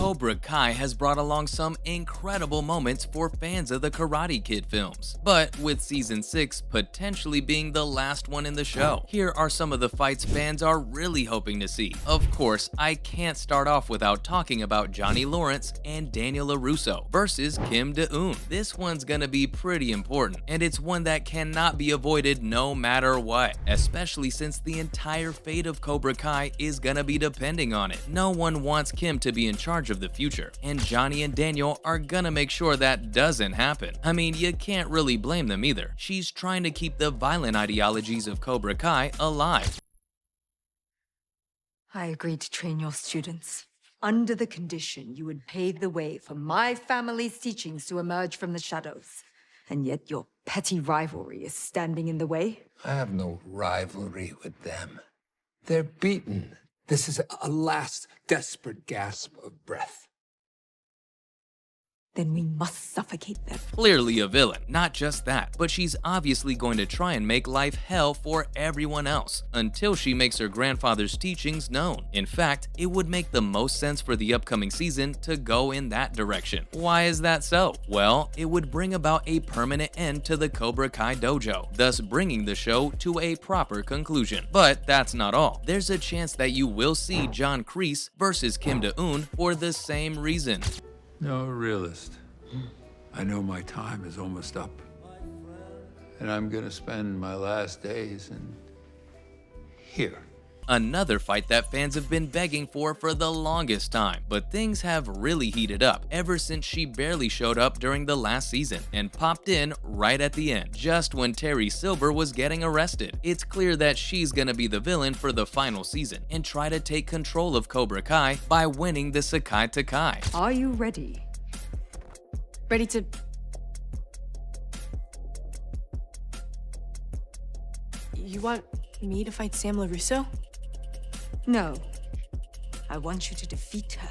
Cobra Kai has brought along some incredible moments for fans of the Karate Kid films, but with Season 6 potentially being the last one in the show, here are some of the fights fans are really hoping to see. Of course, I can't start off without talking about Johnny Lawrence and Daniel LaRusso versus Kim De-eun. This one's gonna be pretty important, and it's one that cannot be avoided no matter what, especially since the entire fate of Cobra Kai is gonna be depending on it. No one wants Kim to be in charge of the future, and Johnny and Daniel are gonna make sure that doesn't happen. I mean, you can't really blame them either. She's trying to keep the violent ideologies of Cobra Kai alive. I agreed to train your students under the condition you would pave the way for my family's teachings to emerge from the shadows. And yet your petty rivalry is standing in the way? I have no rivalry with them. They're beaten. This is a last desperate gasp of breath. Then we must suffocate them. Clearly a villain. Not just that, but she's obviously going to try and make life hell for everyone else until she makes her grandfather's teachings known. In fact, it would make the most sense for the upcoming season to go in that direction. Why is that so? Well, it would bring about a permanent end to the Cobra Kai dojo, thus bringing the show to a proper conclusion. But that's not all. There's a chance that you will see John Kreese versus Kim De-eun for the same reason. No realist. I know my time is almost up. And I'm gonna spend my last days in here. Another fight that fans have been begging for the longest time, but things have really heated up ever since she barely showed up during the last season and popped in right at the end, just when Terry Silver was getting arrested. It's clear that she's gonna be the villain for the final season and try to take control of Cobra Kai by winning the Sekai Takai. Are you ready? Ready to... You want me to fight Sam LaRusso? No. I want you to defeat her.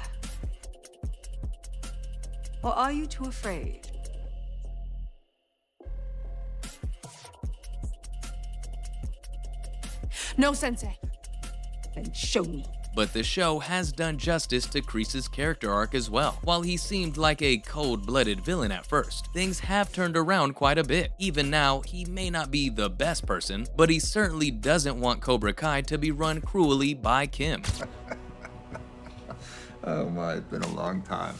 Or are you too afraid? No, Sensei. Then show me. But the show has done justice to Kreese's character arc as well. While he seemed like a cold-blooded villain at first, things have turned around quite a bit. Even now, he may not be the best person, but he certainly doesn't want Cobra Kai to be run cruelly by Kim. Oh my, it's been a long time.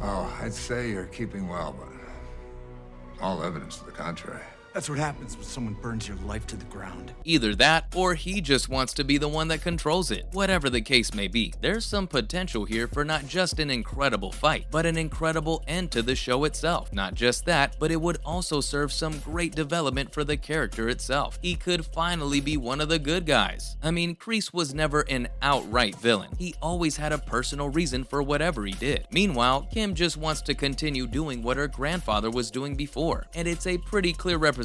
Oh, I'd say you're keeping well, but all evidence to the contrary. That's what happens when someone burns your life to the ground. Either that, or he just wants to be the one that controls it. Whatever the case may be, there's some potential here for not just an incredible fight, but an incredible end to the show itself. Not just that, but it would also serve some great development for the character itself. He could finally be one of the good guys. I mean, Kreese was never an outright villain. He always had a personal reason for whatever he did. Meanwhile, Kim just wants to continue doing what her grandfather was doing before, and it's a pretty clear representation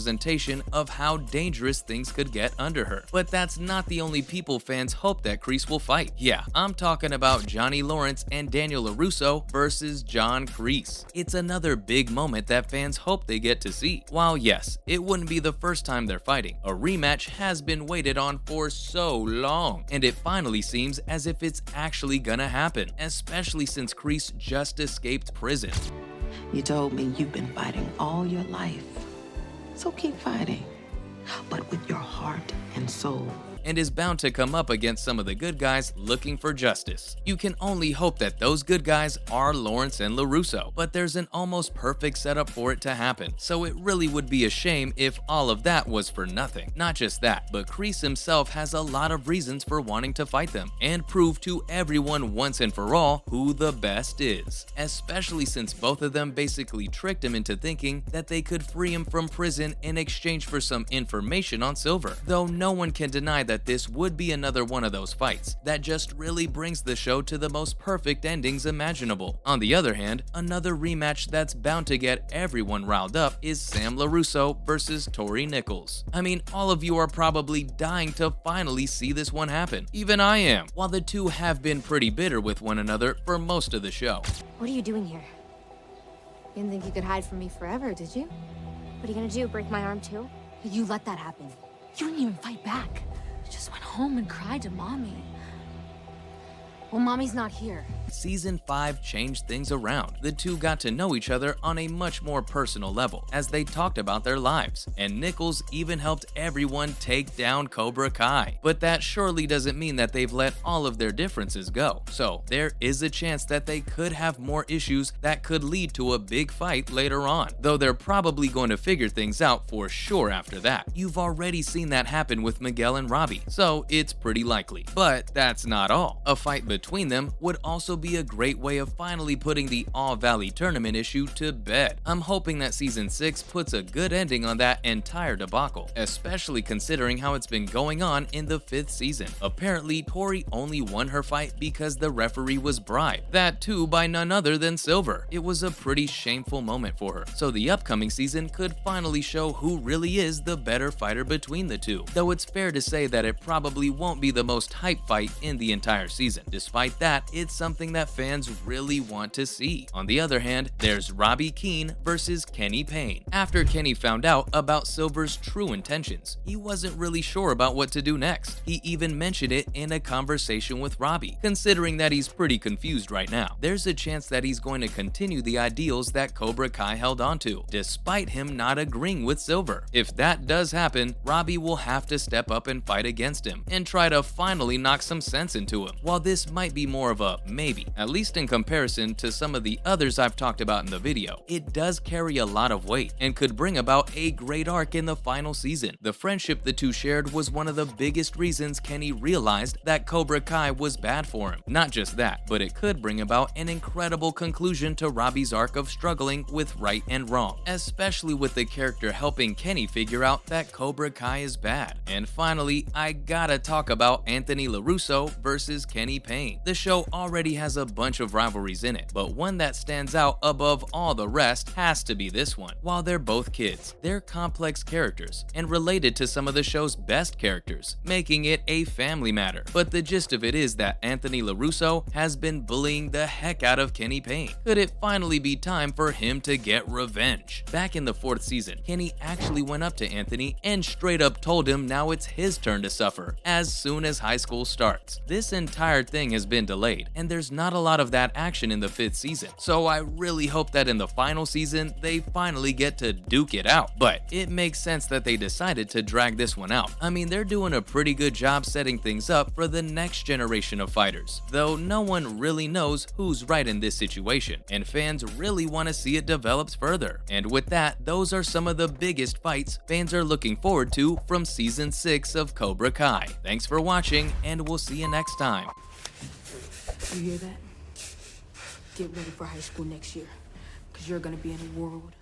of how dangerous things could get under her. But that's not the only people fans hope that Kreese will fight. Yeah, I'm talking about Johnny Lawrence and Daniel LaRusso versus John Kreese. It's another big moment that fans hope they get to see. While yes, it wouldn't be the first time they're fighting, a rematch has been waited on for so long, and it finally seems as if it's actually gonna happen, especially since Kreese just escaped prison. You told me you've been fighting all your life. So keep fighting, but with your heart and soul. And is bound to come up against some of the good guys looking for justice. You can only hope that those good guys are Lawrence and LaRusso, but there's an almost perfect setup for it to happen, so it really would be a shame if all of that was for nothing. Not just that, but Kreese himself has a lot of reasons for wanting to fight them, and prove to everyone once and for all who the best is. Especially since both of them basically tricked him into thinking that they could free him from prison in exchange for some information on Silver. Though no one can deny that this would be another one of those fights that just really brings the show to the most perfect endings imaginable. On the other hand, another rematch that's bound to get everyone riled up is Sam LaRusso versus Tori Nichols. I mean, all of you are probably dying to finally see this one happen. Even I am. While the two have been pretty bitter with one another for most of the show. What are you doing here? You didn't think you could hide from me forever, did you? What are you gonna do, break my arm too? You let that happen. You didn't even fight back. You just went home and cried to Mommy. Well, Mommy's not here. Season 5 changed things around. The two got to know each other on a much more personal level as they talked about their lives, and Nichols even helped everyone take down Cobra Kai. But that surely doesn't mean that they've let all of their differences go. So there is a chance that they could have more issues that could lead to a big fight later on, though they're probably going to figure things out for sure after that. You've already seen that happen with Miguel and Robbie, so it's pretty likely. But that's not all. A fight between them would also be a great way of finally putting the All Valley tournament issue to bed. I'm hoping that season 6 puts a good ending on that entire debacle, especially considering how it's been going on in the 5th season. Apparently, Tori only won her fight because the referee was bribed. That too by none other than Silver. It was a pretty shameful moment for her, so the upcoming season could finally show who really is the better fighter between the two, though it's fair to say that it probably won't be the most hype fight in the entire season. Despite that, it's something that fans really want to see. On the other hand, there's Robbie Keane versus Kenny Payne. After Kenny found out about Silver's true intentions, he wasn't really sure about what to do next. He even mentioned it in a conversation with Robbie. Considering that he's pretty confused right now, there's a chance that he's going to continue the ideals that Cobra Kai held onto, despite him not agreeing with Silver. If that does happen, Robbie will have to step up and fight against him, and try to finally knock some sense into him. While this might be more of a maybe, at least in comparison to some of the others I've talked about in the video, it does carry a lot of weight and could bring about a great arc in the final season. The friendship the two shared was one of the biggest reasons Kenny realized that Cobra Kai was bad for him. Not just that, but it could bring about an incredible conclusion to Robbie's arc of struggling with right and wrong, especially with the character helping Kenny figure out that Cobra Kai is bad. And finally, I gotta talk about Anthony LaRusso versus Kenny Payne. The show already has a bunch of rivalries in it, but one that stands out above all the rest has to be this one. While they're both kids, they're complex characters and related to some of the show's best characters, making it a family matter. But the gist of it is that Anthony LaRusso has been bullying the heck out of Kenny Payne. Could it finally be time for him to get revenge? Back in the 4th season, Kenny actually went up to Anthony and straight up told him now it's his turn to suffer as soon as high school starts. This entire thing has been delayed, and there's not a lot of that action in the 5th season, so I really hope that in the final season they finally get to duke it out. But it makes sense that they decided to drag this one out. I mean, they're doing a pretty good job setting things up for the next generation of fighters, though no one really knows who's right in this situation, and fans really want to see it develop further. And with that, those are some of the biggest fights fans are looking forward to from season 6 of Cobra Kai. Thanks for watching, and we'll see you next time. You hear that? Get ready for high school next year, because you're gonna be in a world